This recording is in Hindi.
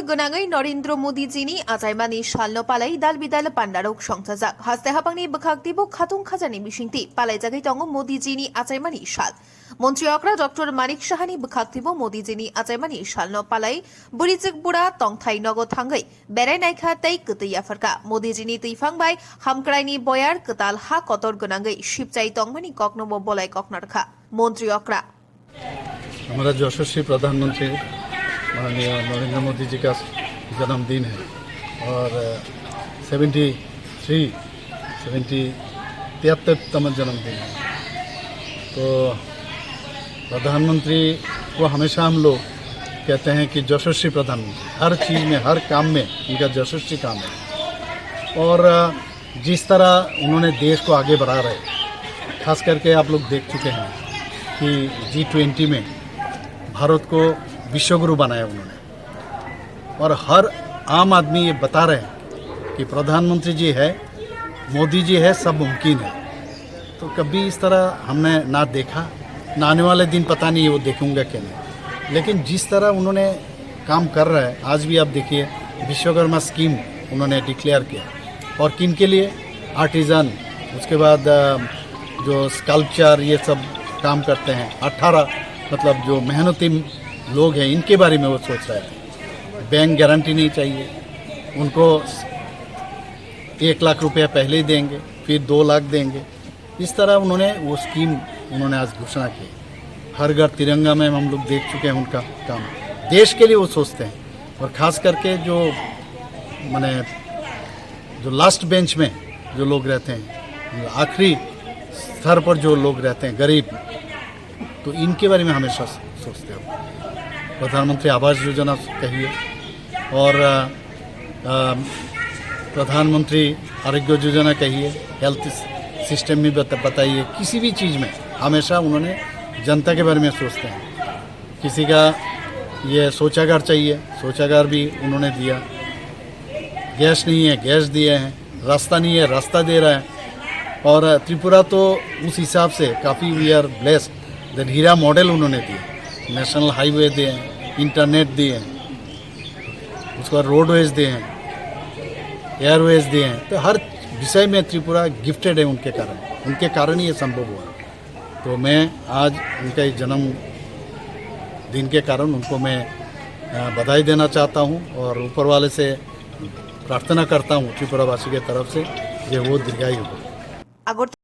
गोनाङै नरेन्द्र मोदीजीनि आजायमानि सालनो पालाई दाल बिदाल पान्डारक संसाजाक हास्ते हापांनि बखाक्तिबो खाथुं खाजानि मिसिंति पालायजागै दङ मोदीजीनि आजायमानि साल मन्त्री अक्रा डक्टर मानिक साहानि बखाक्तिबो मोदीजीनि आजायमानि सालनो पालाई बुरिचिक बुरा तंथाइ नगो थांगै बेरायनायखा तै कतैया फरका मोदीजीनि तैफांबाय हामक्राइनि बयार कताल हा कतर गोनाङै शिबचाइ तंमानि कक्नबो बलाय कक्नरखा मन्त्री अक्रा हमारा यशस्वी प्रधानमंत्री माननीय नरेंद्र मोदी जी का जन्मदिन है और 73तम जन्मदिन है। तो प्रधानमंत्री को हमेशा हम लोग कहते हैं कि यशस्वी प्रधानमंत्री, हर चीज़ में हर काम में इनका यशस्वी काम है। और जिस तरह उन्होंने देश को आगे बढ़ा रहे, खास करके आप लोग देख चुके हैं कि G20 में भारत को विश्वगुरु बनाया उन्होंने। और हर आम आदमी ये बता रहे हैं कि प्रधानमंत्री जी है, मोदी जी है, सब मुमकिन है। तो कभी इस तरह हमने ना देखा, ना आने वाले दिन पता नहीं वो देखूंगा क्या नहीं। लेकिन जिस तरह उन्होंने काम कर रहा है, आज भी आप देखिए विश्वकर्मा स्कीम उन्होंने डिक्लेयर किया। और किन के लिए? आर्टिज़न, उसके बाद जो स्कल्पचर ये सब काम करते हैं, 18 मतलब जो मेहनती लोग हैं, इनके बारे में वो सोच रहे हैं। बैंक गारंटी नहीं चाहिए उनको, 1 लाख रुपया पहले ही देंगे, फिर 2 लाख देंगे। इस तरह उन्होंने वो स्कीम उन्होंने आज घोषणा की। हर घर तिरंगा में हम लोग देख चुके हैं उनका काम। देश के लिए वो सोचते हैं। और ख़ास करके जो माने जो लास्ट बेंच में जो लोग रहते हैं, आखिरी स्तर पर जो लोग रहते हैं, गरीब, तो इनके बारे में हमेशा सोचते हो। प्रधानमंत्री आवास योजना कहिए और प्रधानमंत्री आरोग्य योजना कहिए, हेल्थ सिस्टम में बताइए, किसी भी चीज़ में हमेशा उन्होंने जनता के बारे में सोचते हैं। किसी का ये शौचागार चाहिए, शौचागार भी उन्होंने दिया। गैस नहीं है, गैस दिए हैं। रास्ता नहीं है, रास्ता दे रहा है। और त्रिपुरा तो उस हिसाब से काफ़ी वी आर ब्लेस्ड। हीरा मॉडल उन्होंने दिए, नेशनल हाईवे दिए हैं, इंटरनेट दिए हैं, उसके बाद रोडवेज दिए हैं, एयरवेज दिए हैं। तो हर विषय में त्रिपुरा गिफ्टेड है उनके कारण ही ये संभव हुआ। तो मैं आज उनका जन्म दिन के कारण उनको मैं बधाई देना चाहता हूँ और ऊपर वाले से प्रार्थना करता हूँ त्रिपुरावासी के तरफ से कि वो दीर्घायु हो।